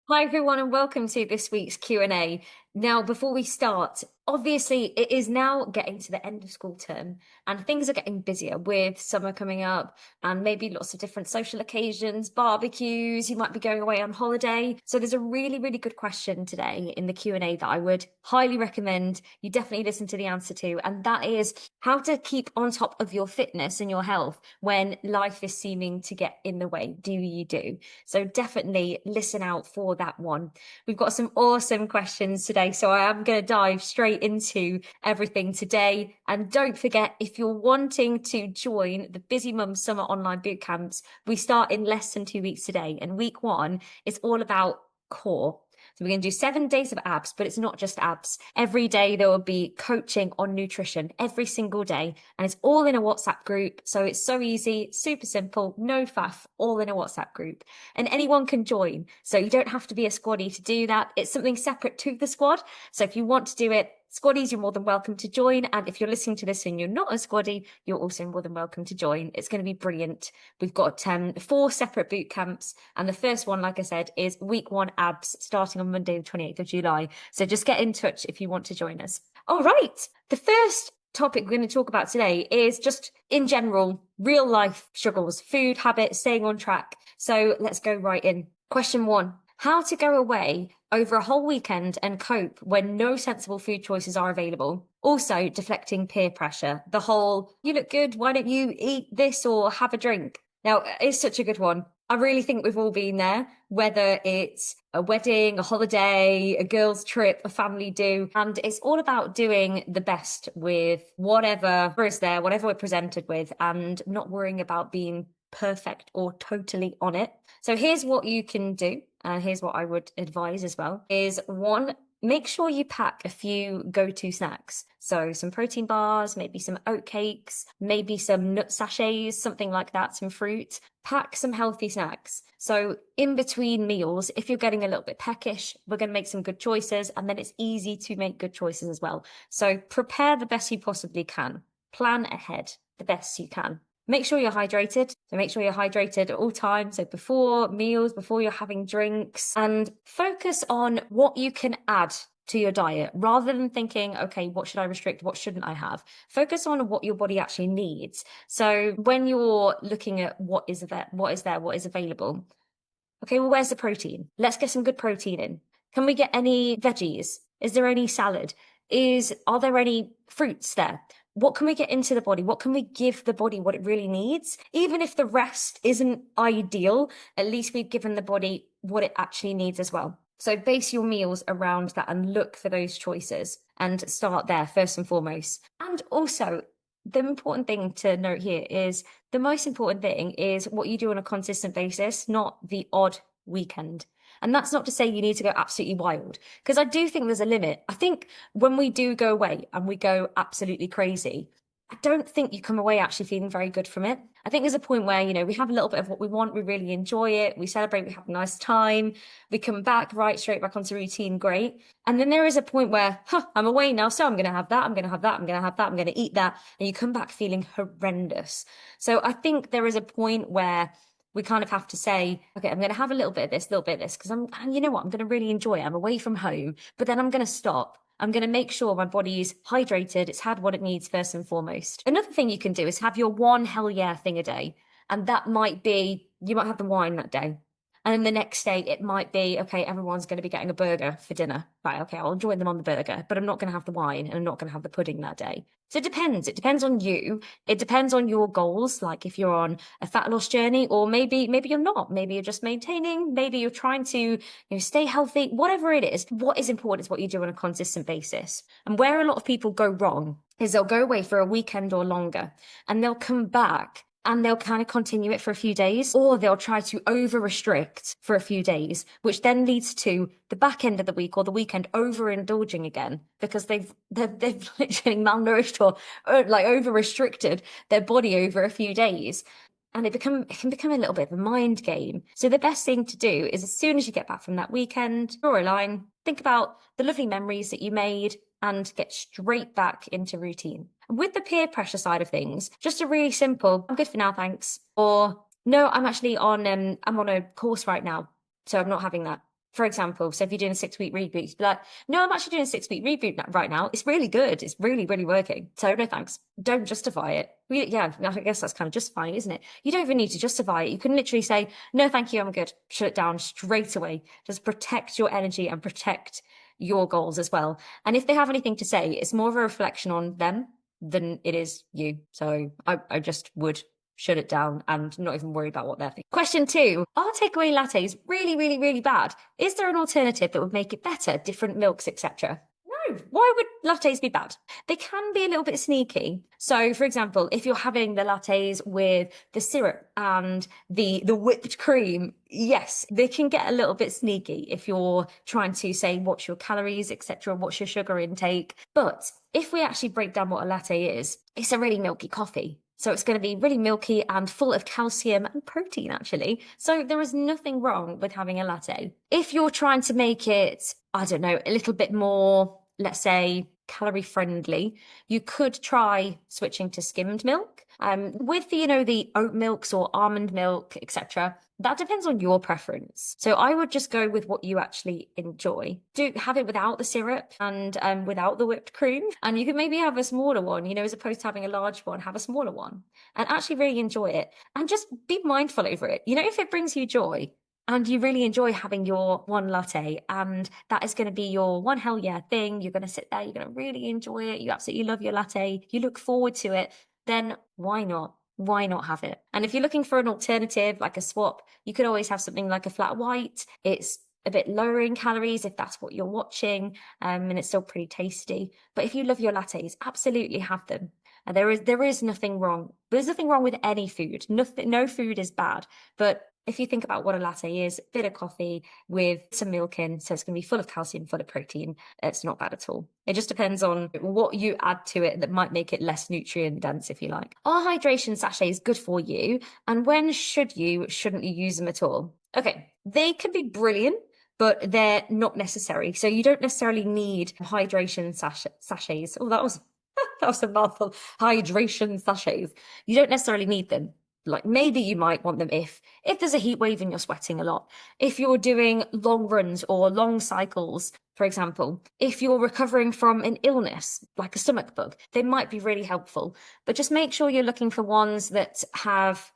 Hi everyone and welcome to this week's Q&A. Now, before we start, obviously it is now getting to the end of school term and things are getting busier with summer coming up and maybe lots of different social occasions, barbecues, you might be going away on holiday. So there's a really, really good question today in the Q&A that I would highly recommend you definitely listen to the answer to, and that is how to keep on top of your fitness and your health when life is seeming to get in the way. Do you do? So definitely listen out for that one. We've got some awesome questions today, so I am going to dive straight into everything today. And don't forget, if you're wanting to join the Busy Mum Summer Online Boot Camps, we start in less than 2 weeks today. And week one is all about core. So we're going to do 7 days of abs, but it's not just abs. Every day there will be coaching on nutrition every single day, and it's all in a WhatsApp group. So it's so easy, super simple, no faff, all in a WhatsApp group. And anyone can join. So you don't have to be a squaddy to do that. It's something separate to the squad. So if you want to do it, squaddies, you're more than welcome to join. And if you're listening to this and you're not a squaddy, you're also more than welcome to join. It's going to be brilliant. We've got 4 separate boot camps. And the first one, like I said, is week one abs starting on Monday, the 28th of July. So just get in touch if you want to join us. All right. The first topic we're going to talk about today is just in general, real life struggles, food habits, staying on track. So let's go right in. Question one. How to go away over a whole weekend and cope when no sensible food choices are available. Also, deflecting peer pressure. The whole, you look good, why don't you eat this or have a drink? Now, it's such a good one. I really think we've all been there, whether it's a wedding, a holiday, a girls' trip, a family do. And it's all about doing the best with whatever is there, whatever we're presented with, and not worrying about being perfect or totally on it. So here's what you can do. And here's what I would advise as well is one, make sure you pack a few go-to snacks. So some protein bars, maybe some oat cakes, maybe some nut sachets, something like that, some fruit. Pack some healthy snacks. So in between meals, if you're getting a little bit peckish, we're going to make some good choices, and then it's easy to make good choices as well. So prepare the best you possibly can. Plan ahead the best you can. Make sure you're hydrated. So make sure you're hydrated at all times. So before meals, before you're having drinks, and focus on what you can add to your diet rather than thinking, okay, what should I restrict? What shouldn't I have? Focus on what your body actually needs. So when you're looking at what is there, what is available. Okay, well, where's the protein? Let's get some good protein in. Can we get any veggies? Is there any salad? Are there any fruits there? What can we get into the body? What can we give the body what it really needs? Even if the rest isn't ideal, at least we've given the body what it actually needs as well. So base your meals around that and look for those choices and start there first and foremost. And also, the important thing to note here is the most important thing is what you do on a consistent basis, not the odd weekend. And that's not to say you need to go absolutely wild, because I do think there's a limit. I think when we do go away and we go absolutely crazy, I don't think you come away actually feeling very good from it. I think there's a point where, we have a little bit of what we want, we really enjoy it, we celebrate, we have a nice time, we come back right straight back onto routine, great. And then there is a point where, I'm away now, so I'm going to have that, I'm going to have that, I'm going to have that, I'm going to eat that. And you come back feeling horrendous. So I think there is a point where we kind of have to say, okay, I'm going to have a little bit of this, because you know what, I'm going to really enjoy it. I'm away from home, but then I'm going to stop. I'm going to make sure my body's hydrated. It's had what it needs first and foremost. Another thing you can do is have your one hell yeah thing a day. And that might be, you might have the wine that day. And then the next day, it might be, okay, everyone's going to be getting a burger for dinner. Right, okay, I'll join them on the burger, but I'm not going to have the wine and I'm not going to have the pudding that day. So it depends. It depends on you. It depends on your goals. Like if you're on a fat loss journey, or maybe you're not. Maybe you're just maintaining. Maybe you're trying to, stay healthy. Whatever it is, what is important is what you do on a consistent basis. And where a lot of people go wrong is they'll go away for a weekend or longer, and they'll come back and they'll kind of continue it for a few days, or they'll try to over restrict for a few days, which then leads to the back end of the week or the weekend overindulging again because they've literally malnourished or like over restricted their body over a few days. And it can become a little bit of a mind game. So the best thing to do is as soon as you get back from that weekend, draw a line, think about the lovely memories that you made, and get straight back into routine. With the peer pressure side of things, just a really simple, I'm good for now, thanks. Or no, I'm actually on I'm on a course right now, so I'm not having that. For example, so if you're doing a 6-week reboot, be like, no, I'm actually doing a 6-week reboot right now. It's really good. It's really, really working. So no thanks. Don't justify it. Yeah, I guess that's kind of justifying, isn't it? You don't even need to justify it. You can literally say, no, thank you, I'm good. Shut it down straight away. Just protect your energy and protect your goals as well. And if they have anything to say, it's more of a reflection on them than it is you. So I just would shut it down and not even worry about what they're thinking. Question 2, are takeaway lattes really, really, really bad? Is there an alternative that would make it better, different milks, etc.? No. Why would lattes be bad? They can be a little bit sneaky. So, for example, if you're having the lattes with the syrup and the whipped cream, yes, they can get a little bit sneaky if you're trying to say what's your calories, etc., what's your sugar intake. But if we actually break down what a latte is, it's a really milky coffee. So it's going to be really milky and full of calcium and protein, actually. So there is nothing wrong with having a latte. If you're trying to make it, I don't know, a little bit more, let's say, calorie friendly, you could try switching to skimmed milk. With the oat milks or almond milk, etc. That depends on your preference. So I would just go with what you actually enjoy. Do have it without the syrup and without the whipped cream. And you can maybe have a smaller one, as opposed to having a large one, have a smaller one and actually really enjoy it. And just be mindful over it. If it brings you joy, and you really enjoy having your one latte, and that is going to be your one hell yeah thing. You're going to sit there, you're going to really enjoy it. You absolutely love your latte. You look forward to it. Then why not? Why not have it? And if you're looking for an alternative, like a swap, you could always have something like a flat white. It's a bit lower in calories if that's what you're watching, and it's still pretty tasty. But if you love your lattes, absolutely have them. And there is nothing wrong. There's nothing wrong with any food. Nothing, no food is bad. But if you think about what a latte is, bitter coffee with some milk in, so it's going to be full of calcium, full of protein. It's not bad at all. It just depends on what you add to it that might make it less nutrient dense, if you like. Are hydration sachets good for you? And when shouldn't you use them at all? Okay, they can be brilliant, but they're not necessary. So you don't necessarily need hydration sachets. Oh, that was a mouthful. Hydration sachets. You don't necessarily need them. Like maybe you might want them if there's a heat wave and you're sweating a lot, if you're doing long runs or long cycles, for example, if you're recovering from an illness like a stomach bug, they might be really helpful. But just make sure you're looking for ones that have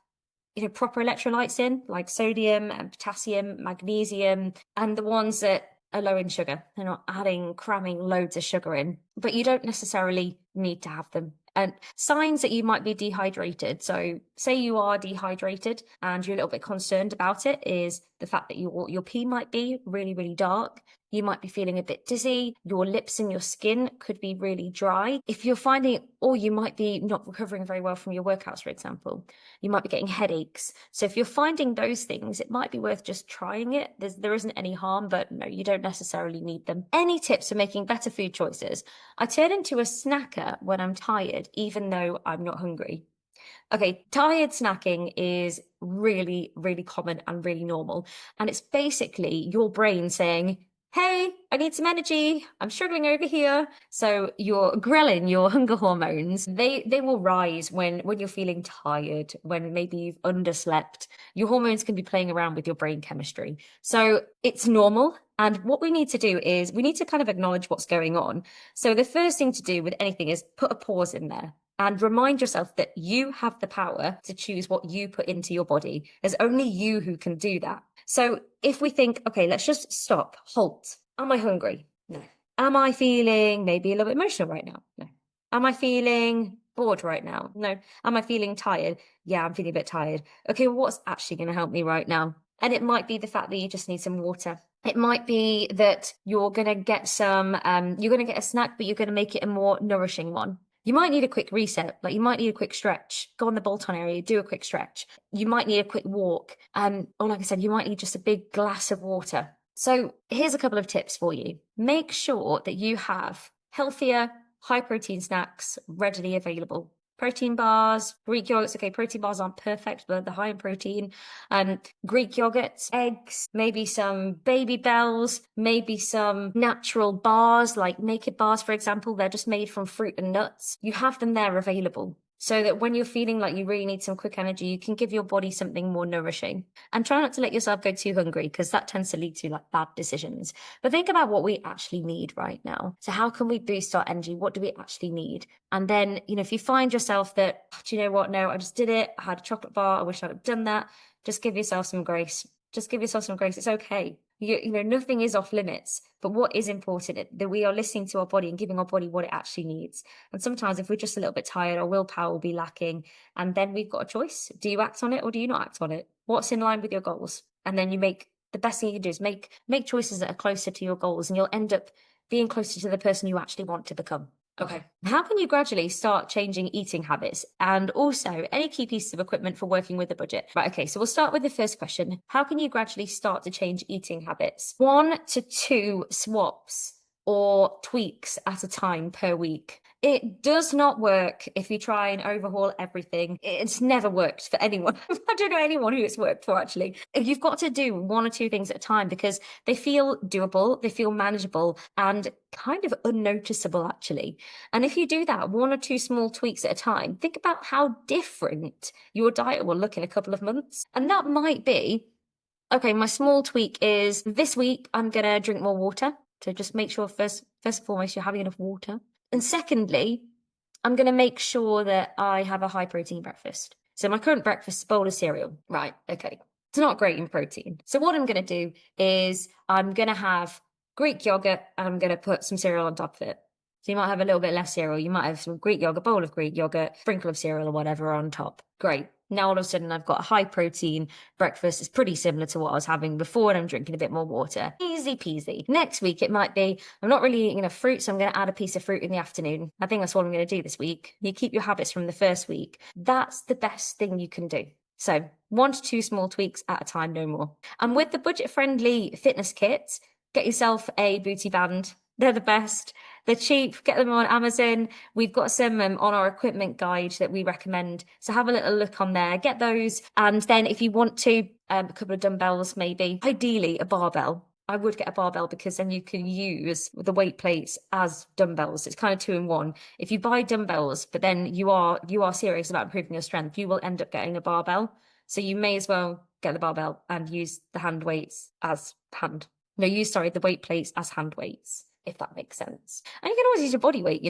proper electrolytes in, like sodium and potassium, magnesium, and the ones that are low in sugar. They're not cramming loads of sugar in, but you don't necessarily need to have them. And signs that you might be dehydrated. So say you are dehydrated and you're a little bit concerned about it is the fact that your pee might be really, really dark. You might be feeling a bit dizzy. Your lips and your skin could be really dry. If you're finding, or you might be not recovering very well from your workouts, for example, you might be getting headaches. So if you're finding those things, it might be worth just trying it. There isn't any harm, but no, you don't necessarily need them. Any tips for making better food choices? I turn into a snacker when I'm tired, even though I'm not hungry. Okay, tired snacking is really, really common and really normal. And it's basically your brain saying, hey, I need some energy. I'm struggling over here. So your ghrelin, your hunger hormones, they will rise when you're feeling tired, when maybe you've underslept. Your hormones can be playing around with your brain chemistry. So it's normal. And what we need to do is we need to kind of acknowledge what's going on. So the first thing to do with anything is put a pause in there and remind yourself that you have the power to choose what you put into your body. There's only you who can do that. So if we think, okay, let's just stop, halt. Am I hungry? No. Am I feeling maybe a little bit emotional right now? No. Am I feeling bored right now? No. Am I feeling tired? Yeah, I'm feeling a bit tired. Okay, well, what's actually going to help me right now? And it might be the fact that you just need some water. It might be that you're going to get you're going to get a snack, but you're going to make it a more nourishing one. You might need a quick reset, like you might need a quick stretch. Go on the bolt-on area, do a quick stretch. You might need a quick walk. Or like I said, you might need just a big glass of water. So here's a couple of tips for you. Make sure that you have healthier, high-protein snacks readily available. Protein bars, Greek yogurts. Okay, protein bars aren't perfect, but they're high in protein. Greek yogurts, eggs, maybe some Baby Bells, maybe some natural bars like Naked bars, for example. They're just made from fruit and nuts. You have them there available. so that when you're feeling like you really need some quick energy, you can give your body something more nourishing. And try not to let yourself go too hungry, because that tends to lead to like bad decisions. But think about what we actually need right now. So how can we boost our energy? What do we actually need? And then, if you find yourself that, do you know what? No, I just did it. I had a chocolate bar. I wish I'd have done that. Just give yourself some grace. Just give yourself some grace. It's okay. Nothing is off limits, but what is important that we are listening to our body and giving our body what it actually needs. And sometimes if we're just a little bit tired, our willpower will be lacking. And then we've got a choice. Do you act on it or do you not act on it? What's in line with your goals? And then the best thing you can do is make choices that are closer to your goals, and you'll end up being closer to the person you actually want to become. Okay. How can you gradually start changing eating habits? And also, any key pieces of equipment for working with a budget? Right, okay, so we'll start with the first question. How can you gradually start to change eating habits? 1 to 2 swaps or tweaks at a time per week. It does not work if you try and overhaul everything. It's never worked for anyone. I don't know anyone who it's worked for, actually. You've got to do 1 or 2 things at a time because they feel doable, they feel manageable, and kind of unnoticeable, actually. And if you do that 1 or 2 small tweaks at a time, think about how different your diet will look in a couple of months. And that might be, okay, my small tweak is this week I'm going to drink more water. So just make sure first and foremost you're having enough water. And secondly, I'm going to make sure that I have a high protein breakfast. So my current breakfast is a bowl of cereal. Right, okay. It's not great in protein. So what I'm going to do is I'm going to have Greek yogurt and I'm going to put some cereal on top of it. So you might have a little bit less cereal. You might have some Greek yogurt, bowl of Greek yogurt, sprinkle of cereal or whatever on top. Great. Now all of a sudden I've got a high protein breakfast. It's pretty similar to what I was having before, and I'm drinking a bit more water. Easy peasy. Next week it might be, I'm not really eating enough fruit, so I'm going to add a piece of fruit in the afternoon. I think that's what I'm going to do this week. You keep your habits from the first week. That's the best thing you can do. So 1 to 2 small tweaks at a time, no more. And with the budget-friendly fitness kits, get yourself a booty band. They're the best. They're cheap. Get them on Amazon. We've got some on our equipment guide that we recommend. So have a little look on there. Get those. And then if you want to, a couple of dumbbells maybe. Ideally, a barbell. I would get a barbell because then you can use the weight plates as dumbbells. It's kind of 2 in 1. If you buy dumbbells, but then you are serious about improving your strength, you will end up getting a barbell. So you may as well get the barbell and use the hand weights as the weight plates as hand weights, if that makes sense. And you can always use your body weight,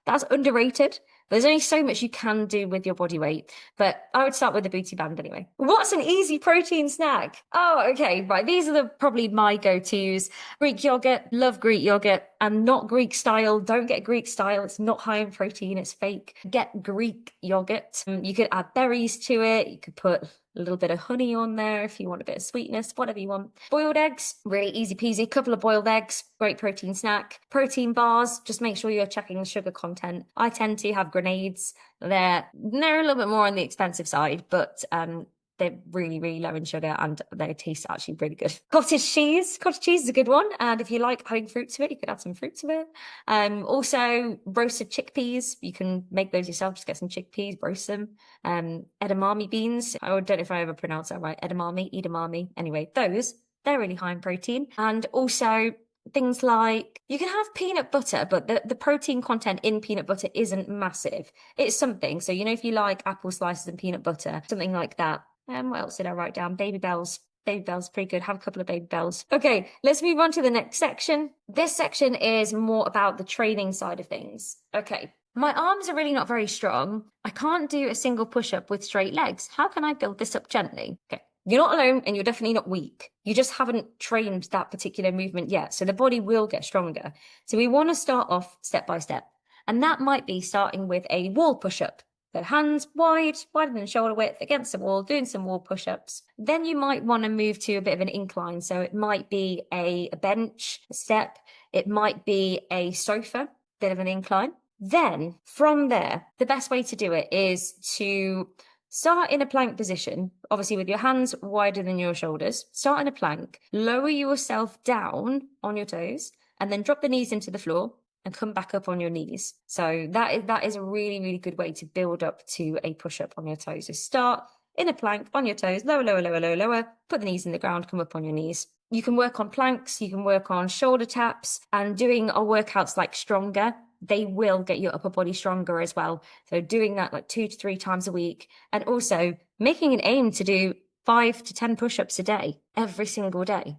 that's underrated. There's only so much you can do with your body weight, but I would start with the booty band anyway. What's an easy protein snack? Oh, okay, right. These are probably my go-tos. Greek yogurt, love Greek yogurt, and not Greek style. Don't get Greek style. It's not high in protein. It's fake. Get Greek yogurt. You could add berries to it. You could put a little bit of honey on there if you want a bit of sweetness, whatever you want. Boiled eggs, really easy peasy. Couple of boiled eggs, great protein snack. Protein bars, just make sure you're checking the sugar content. I tend to have grenades. They're a little bit more on the expensive side, but they're really, really low in sugar and they taste actually really good. Cottage cheese is a good one. And if you like adding fruit to it, you could add some fruit to it. Also roasted chickpeas. You can make those yourself. Just get some chickpeas, roast them. Edamame beans. I don't know if I ever pronounce that right. Edamame. Anyway, they're really high in protein. And also things like, you can have peanut butter, but the protein content in peanut butter isn't massive. It's something. So, if you like apple slices and peanut butter, something like that. What else did I write down? Baby bells. Baby bells, pretty good. Have a couple of baby bells. Okay, let's move on to the next section. This section is more about the training side of things. Okay, my arms are really not very strong. I can't do a single push-up with straight legs. How can I build this up gently? Okay. You're not alone and you're definitely not weak. You just haven't trained that particular movement yet. So the body will get stronger. So we want to start off step by step. And that might be starting with a wall push-up. So hands wider than shoulder width against the wall, doing some wall push-ups. Then you might want to move to a bit of an incline. So it might be a bench, a step. It might be a sofa, bit of an incline. Then from there, the best way to do it is to start in a plank position, obviously with your hands wider than your shoulders. Start in a plank, lower yourself down on your toes, and then drop the knees into the floor and come back up on your knees. So that is a really, really good way to build up to a push-up on your toes. So start in a plank on your toes, lower, put the knees in the ground, come up on your knees. You can work on planks, you can work on shoulder taps, and doing our workouts like stronger. they will get your upper body stronger as well. So doing that like 2 to 3 times a week, and also making an aim to do 5 to 10 push-ups a day, every single day.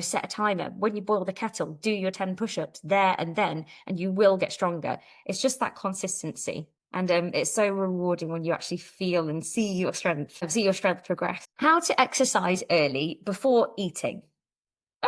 Set a timer. When you boil the kettle, do your 10 push-ups there and then, and you will get stronger. It's just that consistency. And it's so rewarding when you actually feel and see your strength progress. How to exercise early before eating.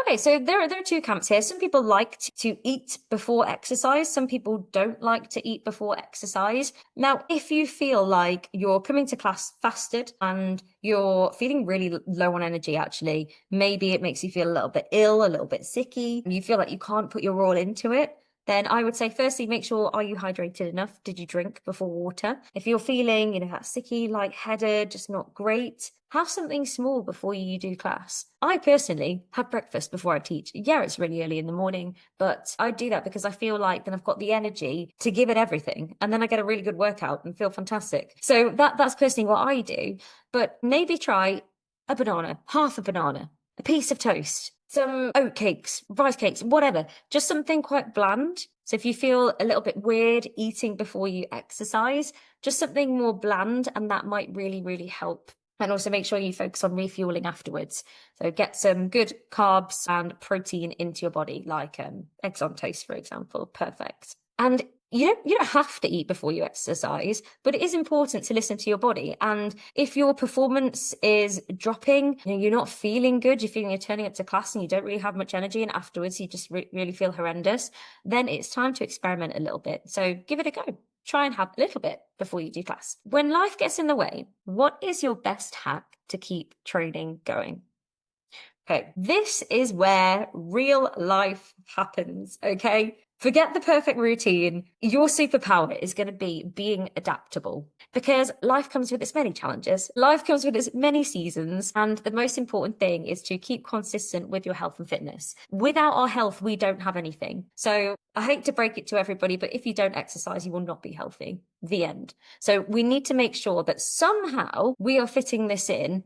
Okay, so there are two camps here. Some people like to eat before exercise. Some people don't like to eat before exercise. Now, if you feel like you're coming to class fasted and you're feeling really low on energy, actually, maybe it makes you feel a little bit ill, a little bit sicky, and you feel like you can't put your all into it, then I would say, firstly, make sure, are you hydrated enough? Did you drink before water? If you're feeling, that sicky, lightheaded, just not great, have something small before you do class. I personally have breakfast before I teach. Yeah, it's really early in the morning, but I do that because I feel like then I've got the energy to give it everything. And then I get a really good workout and feel fantastic. So that's personally what I do. But maybe try a banana, half a banana, a piece of toast, some oat cakes, rice cakes, whatever, just something quite bland. So if you feel a little bit weird eating before you exercise, just something more bland, and that might really, really help. And also make sure you focus on refueling afterwards. So get some good carbs and protein into your body, like eggs on toast, for example. Perfect. And you don't have to eat before you exercise, but it is important to listen to your body. And if your performance is dropping, you're not feeling good, you're turning up to class and you don't really have much energy, and afterwards you just really feel horrendous, then it's time to experiment a little bit. So give it a go. Try and have a little bit before you do class. When life gets in the way, what is your best hack to keep training going? Okay, this is where real life happens, okay? Forget the perfect routine. Your superpower is going to be being adaptable, because life comes with its many challenges. Life comes with its many seasons. And the most important thing is to keep consistent with your health and fitness. Without our health, we don't have anything. So I hate to break it to everybody, but if you don't exercise, you will not be healthy. The end. So we need to make sure that somehow we are fitting this in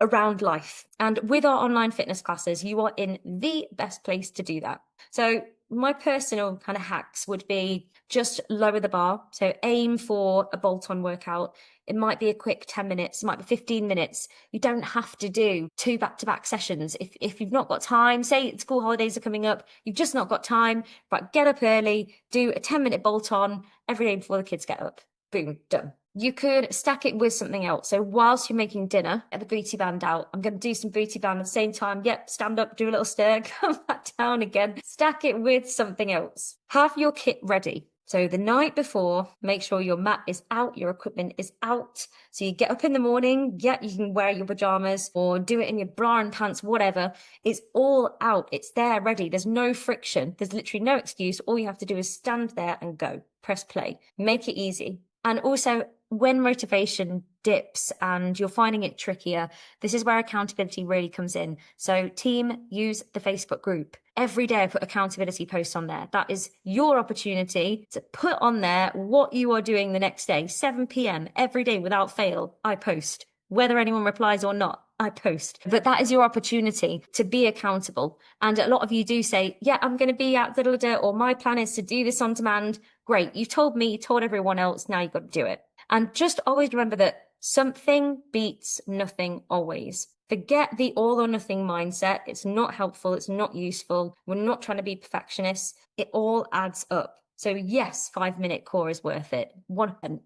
around life. And with our online fitness classes, you are in the best place to do that. So my personal kind of hacks would be just lower the bar. So aim for a bolt-on workout. It might be a quick 10 minutes, it might be 15 minutes. You don't have to do 2 back-to-back sessions. If you've not got time, say school holidays are coming up, you've just not got time, but get up early, do a 10-minute bolt-on every day before the kids get up. Boom, done. You could stack it with something else. So whilst you're making dinner, get the booty band out. I'm going to do some booty band at the same time. Yep, stand up, do a little stir, come back down again. Stack it with something else. Have your kit ready. So the night before, make sure your mat is out, your equipment is out. So you get up in the morning, yeah, you can wear your pajamas or do it in your bra and pants, whatever. It's all out. It's there, ready. There's no friction. There's literally no excuse. All you have to do is stand there and go. Press play. Make it easy. And also, when motivation dips and you're finding it trickier, this is where accountability really comes in. So team, use the Facebook group. Every day I put accountability posts on there. That is your opportunity to put on there what you are doing the next day. 7 p.m. every day without fail, I post. Whether anyone replies or not, I post. But that is your opportunity to be accountable. And a lot of you do say, yeah, I'm going to be at or my plan is to do this on demand. Great. You told me, you told everyone else. Now you've got to do it. And just always remember that something beats nothing always. Forget the all or nothing mindset. It's not helpful. It's not useful. We're not trying to be perfectionists. It all adds up. So yes, 5-minute core is worth it. 100%.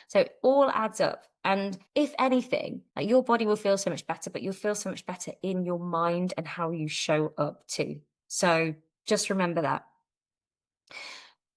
So it all adds up. And if anything, your body will feel so much better, but you'll feel so much better in your mind and how you show up too. So just remember that.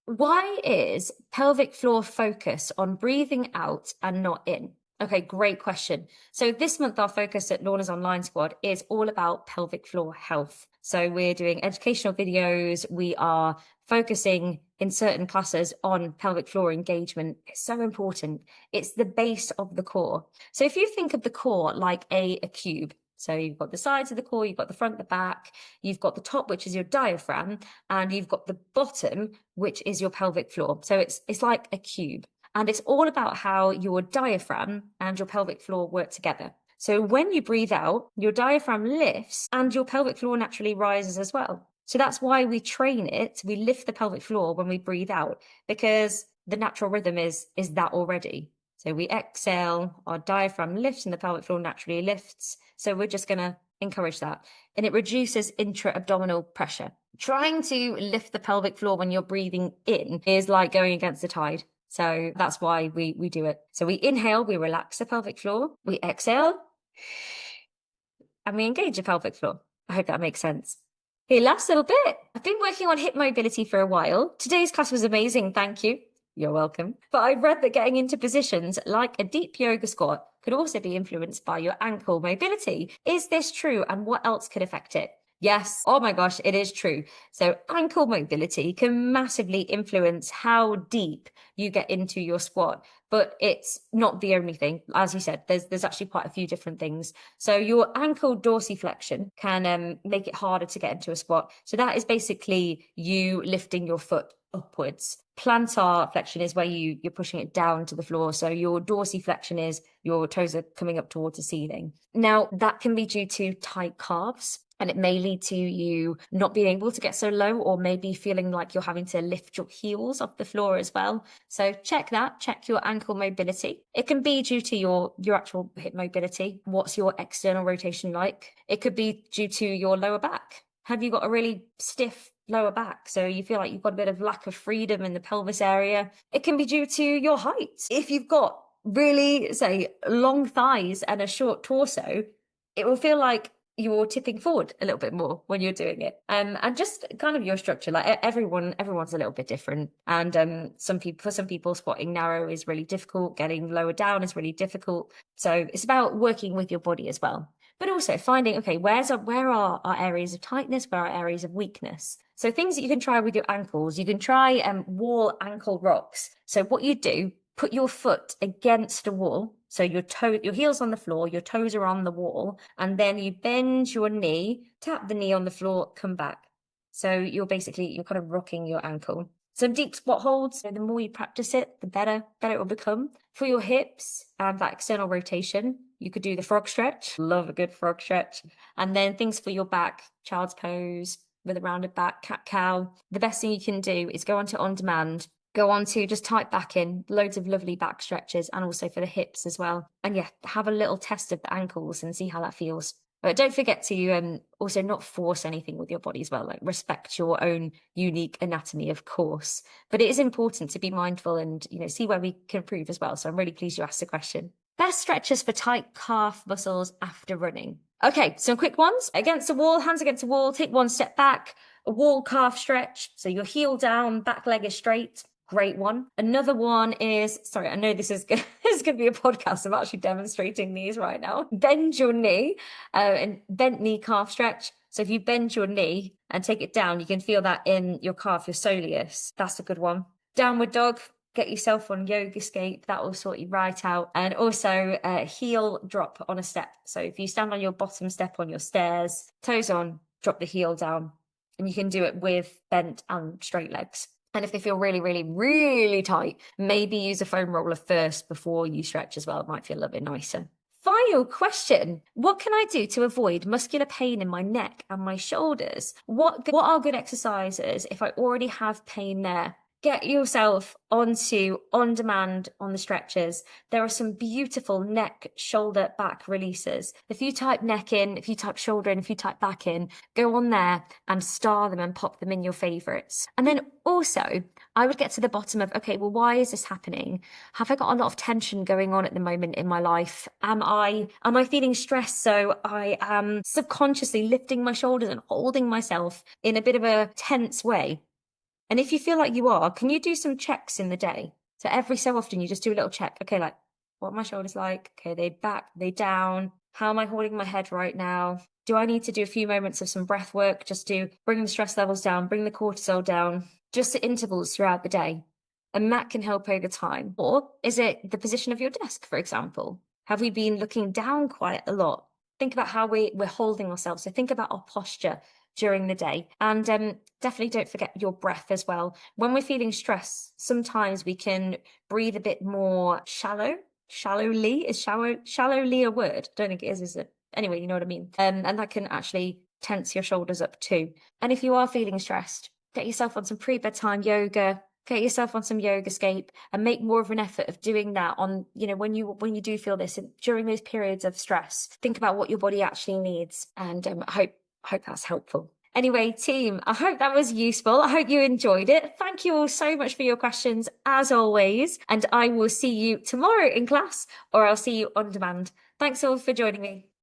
Why is pelvic floor focus on breathing out and not in? Okay, great question. So this month, our focus at Lorna's Online Squad is all about pelvic floor health. So we're doing educational videos. We are focusing in certain classes on pelvic floor engagement. It's so important. It's the base of the core. So if you think of the core like a cube, so you've got the sides of the core, you've got the front, the back, you've got the top, which is your diaphragm, and you've got the bottom, which is your pelvic floor. So it's like a cube. And it's all about how your diaphragm and your pelvic floor work together. So when you breathe out, your diaphragm lifts and your pelvic floor naturally rises as well. So that's why we train it. We lift the pelvic floor when we breathe out, because the natural rhythm is that already. So we exhale, our diaphragm lifts and the pelvic floor naturally lifts. So we're just going to encourage that. And it reduces intra-abdominal pressure. Trying to lift the pelvic floor when you're breathing in is like going against the tide. So that's why we do it. So we inhale, we relax the pelvic floor. We exhale, and we engage the pelvic floor. I hope that makes sense. Okay, last little bit. I've been working on hip mobility for a while. Today's class was amazing. Thank you. You're welcome. But I read that getting into positions like a deep yoga squat could also be influenced by your ankle mobility. Is this true? And what else could affect it? Yes. Oh my gosh, it is true. So ankle mobility can massively influence how deep you get into your squat, but it's not the only thing. As you said, there's actually quite a few different things. So your ankle dorsiflexion can make it harder to get into a squat. So that is basically you lifting your foot upwards. Plantar flexion is where you're pushing it down to the floor. So your dorsiflexion is your toes are coming up towards the ceiling. Now that can be due to tight calves. And it may lead to you not being able to get so low, or maybe feeling like you're having to lift your heels off the floor as well. So check your ankle mobility. It can be due to your actual hip mobility. What's your external rotation like? It could be due to your lower back. Have you got a really stiff lower back, so you feel like you've got a bit of lack of freedom in the pelvis area? It can be due to your height. If you've got really, say, long thighs and a short torso, it will feel like you're tipping forward a little bit more when you're doing it. And just kind of your structure, like everyone's a little bit different. And for some people, squatting narrow is really difficult. Getting lower down is really difficult. So it's about working with your body as well. But also finding, okay, where are our areas of tightness? Where are areas of weakness? So things that you can try with your ankles, you can try wall ankle rocks. So what you do, put your foot against a wall. So your heel's on the floor, your toes are on the wall, and then you bend your knee, tap the knee on the floor, come back. So you're kind of rocking your ankle. Some deep squat holds. So the more you practice it, the better it will become. For your hips and that external rotation, you could do the frog stretch. Love a good frog stretch. And then things for your back, child's pose with a rounded back, cat cow. The best thing you can do is go onto on demand. Go on to just type back in loads of lovely back stretches, and also for the hips as well. And yeah, have a little test of the ankles and see how that feels. But don't forget to also not force anything with your body as well. Like, respect your own unique anatomy, of course. But it is important to be mindful and see where we can improve as well. So I'm really pleased you asked the question. Best stretches for tight calf muscles after running. Okay, some quick ones. Against the wall, hands against the wall, take one step back. A wall calf stretch. So your heel down, back leg is straight. Great one. Another one is, sorry, I know this is going to be a podcast. I'm actually demonstrating these right now. Bend your knee and bent knee calf stretch. So if you bend your knee and take it down, you can feel that in your calf, your soleus. That's a good one. Downward dog. Get yourself on Yogascape. That will sort you right out. And also heel drop on a step. So if you stand on your bottom step on your stairs, toes on, drop the heel down. And you can do it with bent and straight legs. And if they feel really, really, really tight, maybe use a foam roller first before you stretch as well. It might feel a little bit nicer. Final question. What can I do to avoid muscular pain in my neck and my shoulders? What are good exercises if I already have pain there? Get yourself onto on demand on the stretches. There are some beautiful neck, shoulder, back releases. If you type neck in, if you type shoulder in, if you type back in, go on there and star them and pop them in your favorites. And then also, I would get to the bottom of, okay, well, why is this happening? Have I got a lot of tension going on at the moment in my life? Am I feeling stressed? So I am subconsciously lifting my shoulders and holding myself in a bit of a tense way. And if you feel like you are, can you do some checks in the day? So every so often you just do a little check. Okay, like, what are my shoulders like? Okay, they back, they down. How am I holding my head right now? Do I need to do a few moments of some breath work just to bring the stress levels down, bring the cortisol down, just at intervals throughout the day? And that can help over time. Or is it the position of your desk, for example? Have we been looking down quite a lot? Think about how we're holding ourselves. So think about our posture during the day. And definitely don't forget your breath as well. When we're feeling stress, sometimes we can breathe a bit more shallowly. Is shallowly a word? Don't think it is it? Anyway, you know what I mean. And that can actually tense your shoulders up too. And if you are feeling stressed, get yourself on some pre-bedtime yoga, get yourself on some yoga scape, and make more of an effort of doing that on, when you do feel this and during those periods of stress. Think about what your body actually needs, and I hope that's helpful. Anyway, team, I hope that was useful. I hope you enjoyed it. Thank you all so much for your questions, as always. And I will see you tomorrow in class, or I'll see you on demand. Thanks all for joining me.